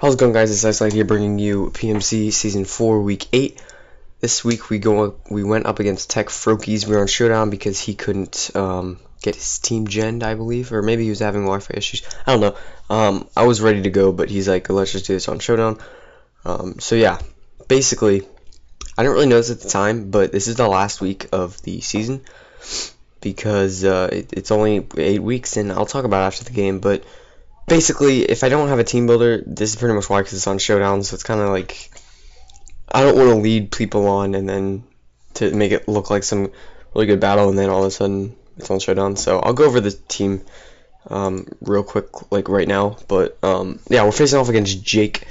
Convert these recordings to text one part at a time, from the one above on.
How's it going, guys? It's Ice here bringing you PMC Season 4 Week 8. This week we went up against Tech Froakies. We were on Showdown because he couldn't get his team genned, I believe, or maybe he was having Wi-Fi issues. I don't know. I was ready to go, but he's like, let's just do this on Showdown. So yeah, basically, I didn't really notice at the time, but this is the last week of the season because it's only 8 weeks, and I'll talk about it after the game, but basically, if I don't have a team builder, this is pretty much why, because it's on Showdown, so it's kind of like, I don't want to lead people on and then to make it look like some really good battle, and then all of a sudden it's on Showdown. So I'll go over the team real quick, like right now, but yeah, we're facing off against Jake.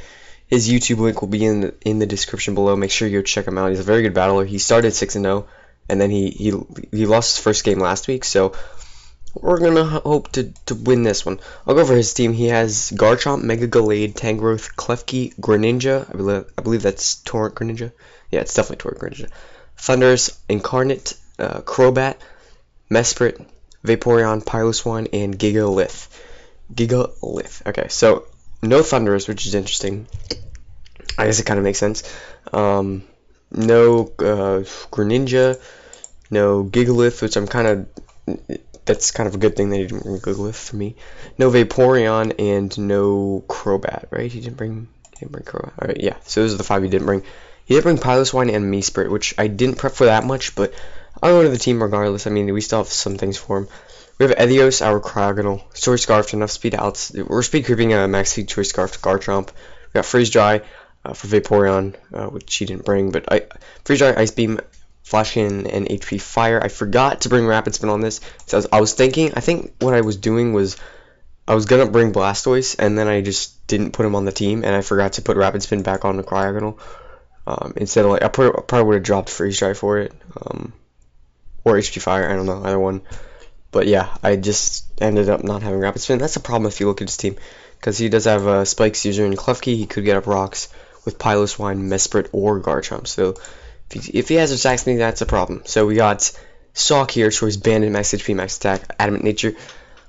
His YouTube link will be in the description below. Make sure you check him out. He's a very good battler. He started 6-0, and then he lost his first game last week, so we're gonna hope to win this one. I'll go over his team. He has Garchomp, Mega Gallade, Tangrowth, Klefki, Greninja. I believe that's Torrent Greninja. Yeah, it's definitely Torrent Greninja. Thundurus, Incarnate, Crobat, Mesprit, Vaporeon, Piloswine, and Gigalith. Okay, so no Thundurus, which is interesting. I guess it kind of makes sense. No Greninja, no Gigalith, which I'm kind of... That's kind of a good thing that he didn't bring Gigalith for me. No Vaporeon and no Crobat, right? He didn't bring Crobat. Alright, yeah. So those are the 5 he didn't bring. He did bring Piloswine and Mesprit, which I didn't prep for that much, but I'll go to the team regardless. I mean, we still have some things for him. We have Ethios, our Cryogonal, Choice Scarf, enough speed outs. We're speed creeping max speed Choice Scarf to Garchomp. We got Freeze Dry for Vaporeon, which he didn't bring, but Freeze Dry, Ice Beam, Flash Cannon, and HP Fire. I forgot to bring Rapid Spin on this. So I was thinking, I think what I was doing was I was going to bring Blastoise, and then I just didn't put him on the team, and I forgot to put Rapid Spin back on the Cryogonal. Instead of, like, I probably would have dropped Freeze Dry for it, or HP Fire, I don't know, either one. But yeah, I just ended up not having Rapid Spin. That's a problem if you look at his team, because he does have Spikes, User, and Klefki. He could get up rocks with Piloswine, Mesprit, or Garchomp. So if he has a attack speed, that's a problem. So we got Sawk here, Choice Bandit, Max HP, Max Attack, Adamant Nature,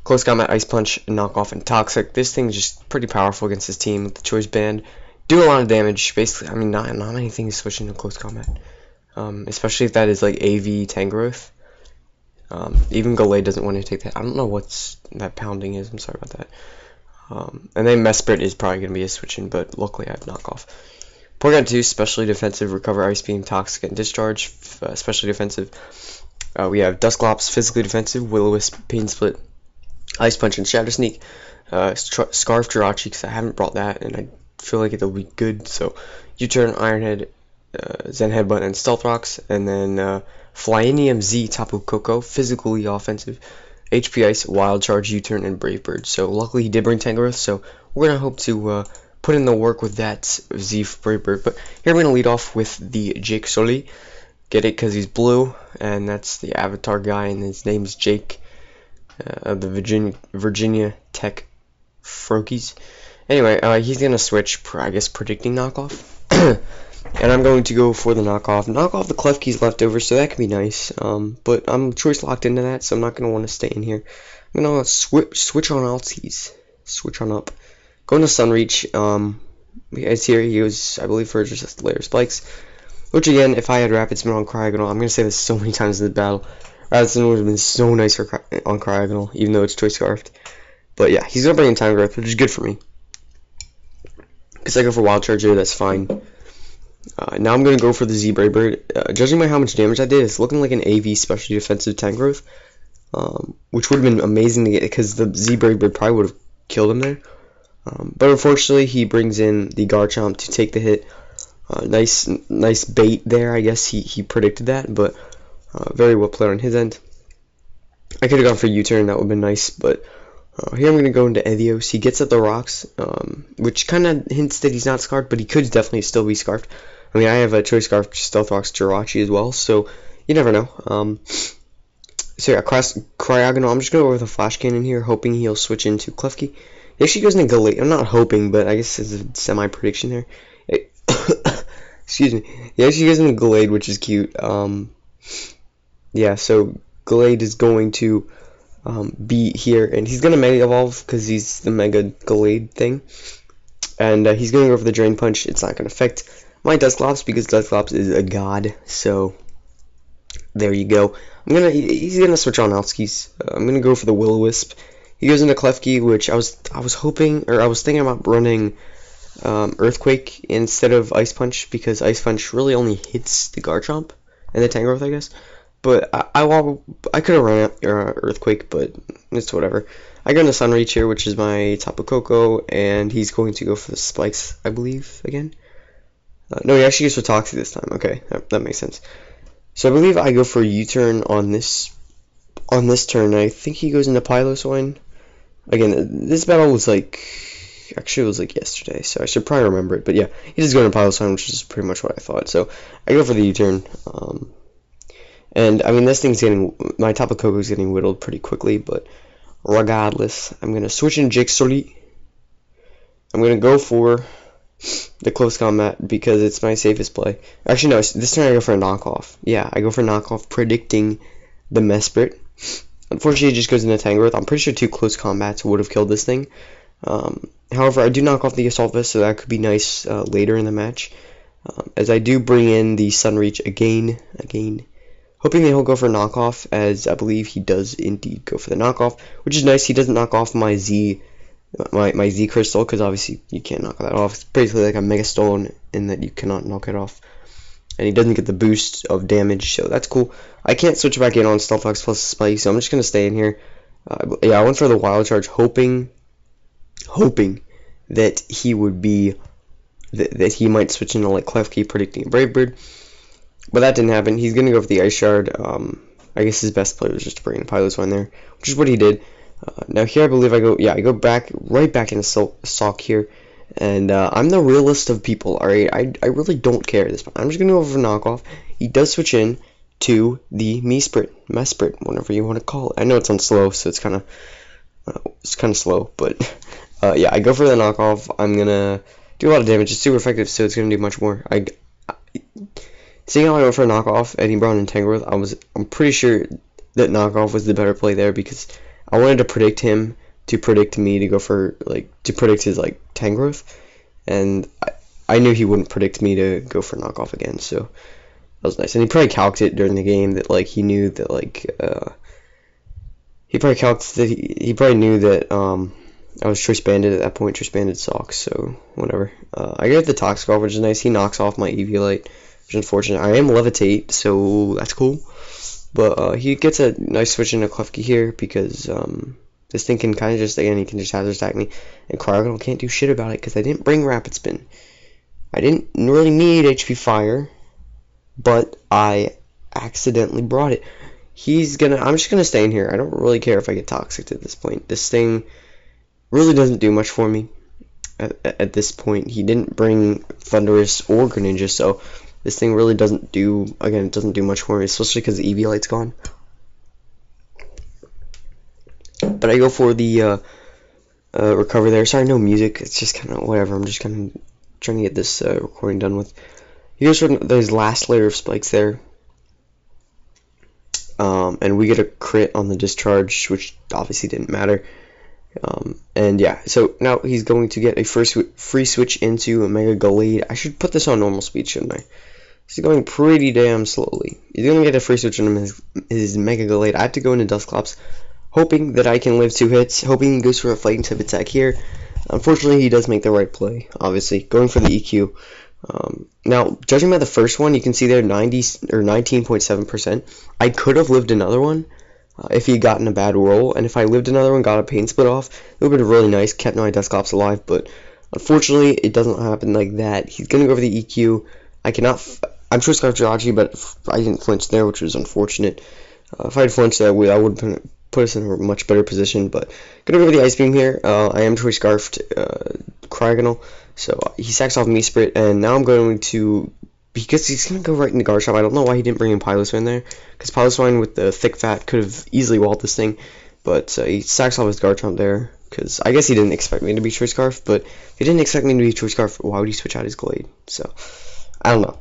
Close Combat, Ice Punch, Knockoff, and Toxic. This thing's just pretty powerful against his team with the Choice Band. Doing a lot of damage, basically. I mean, not many things switching to Close Combat. Especially if that is like AV Tangrowth. Even Gallade doesn't want to take that. I don't know what that pounding is. I'm sorry about that. And then Mesprit is probably going to be a switching, but luckily I have Knockoff. Porygon 2, Specially Defensive, Recover, Ice Beam, Toxic, and Discharge. Specially Defensive. We have Dusclops, Physically Defensive, Will-O-Wisp, Pain Split, Ice Punch, and Shadow Sneak. Scarf Jirachi, because I haven't brought that, and I feel like it'll be good. So, U-Turn, Iron Head, Zen Headbutt, and Stealth Rocks. And then Flyinium Z, Tapu Koko, Physically Offensive, HP Ice, Wild Charge, U-Turn, and Brave Bird. So, luckily he did bring Tangrowth, so we're going to hope to put in the work with that Z Brave Bird. But here we're going to lead off with the Jake Sully. Get it because he's blue, and that's the avatar guy, and his name's Jake, of the Viginia Tech Froakies. Anyway, he's going to switch, I guess, predicting Knockoff. And I'm going to go for the Knockoff. Knock off the Klefki's leftover, so that can be nice. But I'm choice locked into that, so I'm not going to want to stay in here. I'm going to switch on Alties. Switch on up. Going to Sunreach, as here, he was, I believe, for just layer spikes. Which, again, if I had Rapid Spin on Cryogonal, I'm going to say this so many times in the battle, Rapid Spin would have been so nice on Cryogonal, even though it's Choice Scarfed. But yeah, he's going to bring in Time Growth, which is good for me. Because I go for Wild Charge here, that's fine. Now I'm going to go for the Z Brave Bird. Judging by how much damage I did, it's looking like an AV Specially Defensive Tangrowth, which would have been amazing to get, because the Z Brave Bird probably would have killed him there. But unfortunately, he brings in the Garchomp to take the hit. Nice bait there. I guess he predicted that, but very well played on his end. I could have gone for U-turn. That would have been nice, but here I'm going to go into Ethios. He gets at the rocks, which kind of hints that he's not scarfed, but he could definitely still be scarfed. I mean, I have a Choice Scarf Stealth Rocks Jirachi as well, so you never know. So yeah, across Cryogonal, I'm just going to go with a Flash Cannon here, hoping he'll switch into Klefki. He actually goes into Gallade. I'm not hoping, but I guess it's a semi-prediction there. Excuse me. He actually goes into Gallade, which is cute. Yeah, so Gallade is going to be here, and he's going to Mega Evolve because he's the Mega Gallade thing. and he's going to go for the Drain Punch. It's not going to affect my Dusclops because Dusclops is a god. So there you go. He's gonna switch on Alskis. I'm gonna go for the Will-O-Wisp. He goes into Klefki, which I was thinking about running Earthquake instead of Ice Punch, because Ice Punch really only hits the Garchomp and the Tangrowth, I guess. But I could have run Earthquake, but it's whatever. I go into Sunreach here, which is my Tapu Koko, and he's going to go for the Spikes, I believe, again. No, he actually goes for Toxie this time. Okay, that makes sense. So I believe I go for a U-turn on this turn. I think he goes into Piloswine. Again, this battle was actually it was yesterday, so I should probably remember it. But yeah, he just go into Piloswine, which is pretty much what I thought. So I go for the U-turn. And I mean, my Tapu Koko is getting whittled pretty quickly, but regardless, I'm gonna switch in Jixoli. I'm gonna go for the close combat because it's my safest play. Actually, no, this time I go for a knockoff. Yeah, I go for knockoff, predicting the Mesprit. Unfortunately, it just goes into Tangrowth. I'm pretty sure 2 close combats would have killed this thing. However, I do knock off the Assault Vest, so that could be nice later in the match. As I do bring in the Sunreach again, hoping that he'll go for knockoff, as I believe he does indeed go for the knockoff, which is nice. He doesn't knock off my Z Crystal, because obviously you can't knock that off. It's basically like a Mega Stone in that you cannot knock it off. And he doesn't get the boost of damage, so that's cool. I can't switch back in on Stealth Fox plus Spike, so I'm just going to stay in here. Yeah, I went for the Wild Charge, hoping that he would be, that he might switch into like Klefki, predicting a Brave Bird. But that didn't happen. He's going to go for the Ice Shard. I guess his best play was just to bring in Piloswine there, which is what he did. Now here I believe I go right back into Sock here, and I'm the realist of people. Alright, I really don't care at this point. I'm just gonna go for knockoff. He does switch in to the Mesprit, whatever you want to call it. I know it's on slow, so it's kind of slow, but yeah, I go for the knockoff. I'm gonna do a lot of damage. It's super effective, so it's gonna do much more. Seeing how I went for a knockoff and he brought in Tangrowth, I'm pretty sure that knockoff was the better play there, because I wanted to predict him to predict me to go for, to predict his, Tangrowth, and I knew he wouldn't predict me to go for knockoff again, so that was nice. And he probably calced it during the game that, he knew that, he probably knew that, I was Choice Banded at that point, Choice Banded Socks, so whatever. I get the Toxic, which is nice. He knocks off my Eviolite, which is unfortunate. I am Levitate, so that's cool. But he gets a nice switch into Klefki here, because this thing can kind of just, again, he can just hazard attack me. And Cryogonal can't do shit about it, because I didn't bring Rapid Spin. I didn't really need HP Fire, but I accidentally brought it. I'm just gonna stay in here. I don't really care if I get Toxic at this point. This thing really doesn't do much for me at this point. He didn't bring Thundurus or Greninja, so this thing really doesn't do much for me, especially because the Eviolite's gone. But I go for the recover there. Sorry, no music. It's just kind of whatever. I'm just kind of trying to get this recording done with. He goes for his last layer of spikes there. And we get a crit on the discharge, which obviously didn't matter. And yeah, so now he's going to get a free switch into a Mega Gallade. I should put this on normal speed, shouldn't I? He's going pretty damn slowly. He's going to get a free switch on his Mega Gallade. I have to go into Dusclops, hoping that I can live 2 hits, hoping he goes for a fighting type attack here. Unfortunately, he does make the right play, obviously, going for the EQ. Now, judging by the first one, you can see there 19.7%. I could have lived another one if he had gotten a bad roll, and if I lived another one, got a pain split off, it would have been really nice, kept my Dusclops alive, but unfortunately, it doesn't happen like that. He's going to go for the EQ. I'm Choice Scarf Jirachi, but I didn't flinch there, which was unfortunate. If I had flinched that, I would have put us in a much better position, but going to go for the Ice Beam here. I am Choice Scarfed Cryogonal, so he sacks off Mesprit, and now I'm going to, because he's going to go right into Garchomp. I don't know why he didn't bring in Piloswine there, because Piloswine with the thick fat could have easily walled this thing, but he sacks off his Garchomp there, because I guess he didn't expect me to be Choice Scarf, but if he didn't expect me to be Choice Scarf, why would he switch out his Glade? So, I don't know.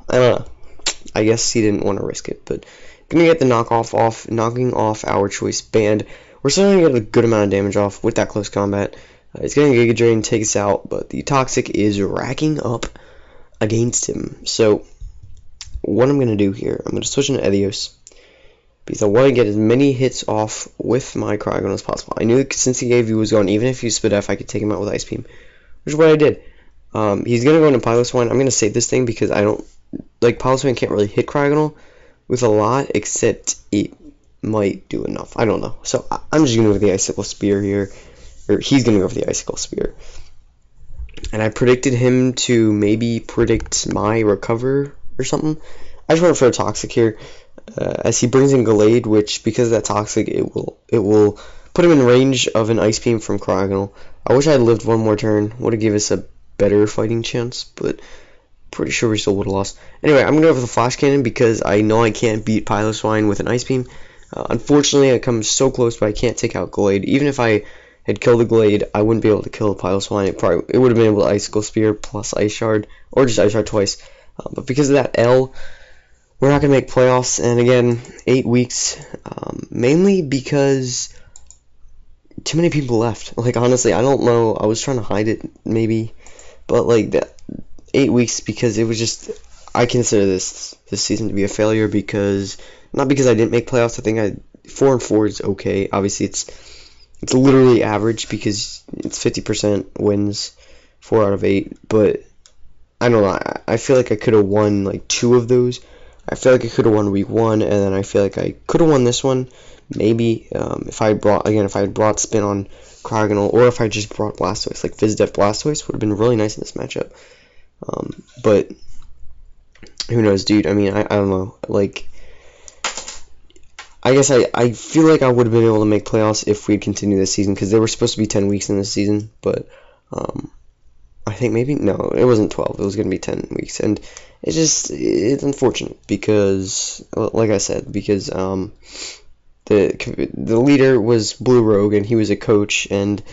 I guess he didn't want to risk it, but gonna get the knocking off our Choice Band. We're still gonna get a good amount of damage off with that close combat. He's getting a Giga Drain, takes out, but the Toxic is racking up against him. So what I'm going to do here, I'm going to switch into Edios, because I want to get as many hits off with my Cryogonal as possible. I knew that since the AV was gone, even if he split F, I could take him out with Ice Beam, which is what I did. He's going to go into Piloswine. I'm going to save this thing because I don't, like, Piloswine can't really hit Cryogonal with a lot, except it might do enough. I don't know. So I'm just going to go with the Icicle Spear here. Or he's going to go for the Icicle Spear. And I predicted him to maybe predict my Recover or something. I just went for a Toxic here. As he brings in Gallade, which, because of that Toxic, it will put him in range of an Ice Beam from Cryogonal. I wish I had lived one more turn. Would have given us a better fighting chance, but pretty sure we still would have lost. Anyway, I'm going to go for the Flash Cannon because I know I can't beat Piloswine with an Ice Beam. Unfortunately, I come so close, but I can't take out Gallade. Even if I had killed the Gallade, I wouldn't be able to kill the Piloswine. It would have been able to Icicle Spear plus Ice Shard, or just Ice Shard twice. But because of that L, we're not going to make playoffs. And again, 8 weeks, mainly because too many people left. Like, honestly, I don't know. I was trying to hide it, maybe. But, like, 8 weeks because it was just, I consider this season to be a failure because, not because I didn't make playoffs. I think 4-4 is okay. Obviously, it's literally average because it's 50% wins, 4 out of 8. But I don't know. I feel like I could have won like 2 of those. I feel like I could have won week 1, and then I feel like I could have won this one. Maybe if I had brought Spin on Cryogonal, or if I just brought Blastoise, like Fizdef Blastoise would have been really nice in this matchup. But who knows, dude? I mean, I don't know. Like, I guess I feel like I would have been able to make playoffs if we'd continued this season, because there were supposed to be 10 weeks in this season, but I think maybe, no, it wasn't 12, it was going to be 10 weeks, and it's unfortunate, because, like I said, because the leader was Blue Rogue, and he was a coach, and it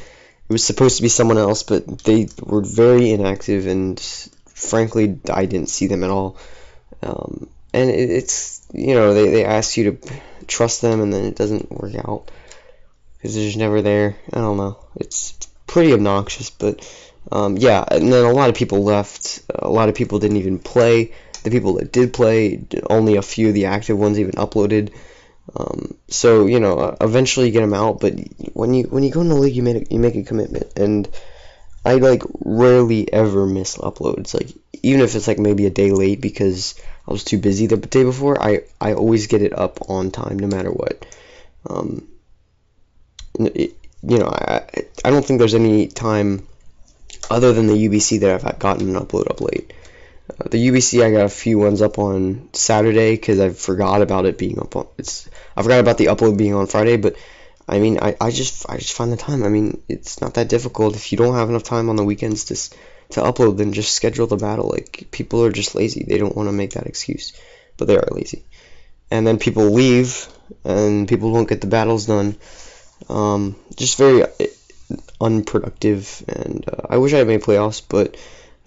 was supposed to be someone else, but they were very inactive, and frankly, I didn't see them at all. And it's, you know, they ask you to trust them, and then it doesn't work out because they're just never there. I don't know. It's pretty obnoxious, but yeah. And then a lot of people left. A lot of people didn't even play. The people that did play, only a few of the active ones even uploaded. So, you know, eventually you get them out, but when you go in the league, you make a commitment, and I like rarely ever miss uploads. Like, even if it's like maybe a day late because I was too busy the day before, I always get it up on time no matter what. You know, I don't think there's any time other than the UBC that I've gotten an upload up late. The UBC, I got a few ones up on Saturday because I forgot about it being up on. I forgot about the upload being on Friday, but I mean, I just find the time. I mean, it's not that difficult. If you don't have enough time on the weekends to upload, then just schedule the battle. Like, people are just lazy. They don't want to make that excuse, but they are lazy. And then people leave, and people don't get the battles done. Just very unproductive, and I wish I had made playoffs, but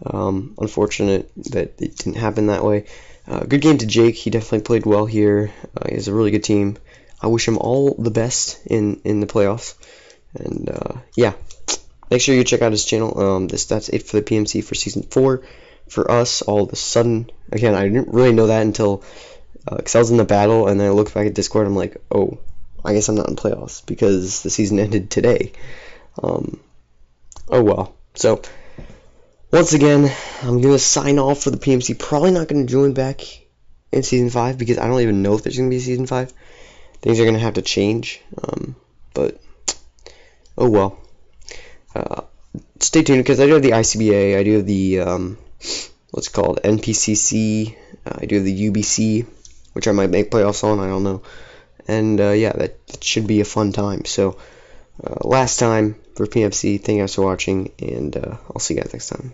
unfortunate that it didn't happen that way. Good game to Jake. He definitely played well here. He has a really good team. I wish him all the best in the playoffs. And yeah, make sure you check out his channel. That's it for the PMC for Season 4. For us, all of a sudden, again, I didn't really know that until, because I was in the battle, and then I looked back at Discord, I'm like, oh, I guess I'm not in playoffs, because the season ended today. Oh well. So, once again, I'm going to sign off for the PMC. Probably not going to join back in Season 5, because I don't even know if there's going to be a Season 5. Things are going to have to change, but, oh well. Stay tuned, because I do have the ICBA, I do have the, what's it called, NPCC, I do have the UBC, which I might make playoffs on, I don't know. And, yeah, that should be a fun time. So, last time for PMC, thank you guys for watching, and I'll see you guys next time.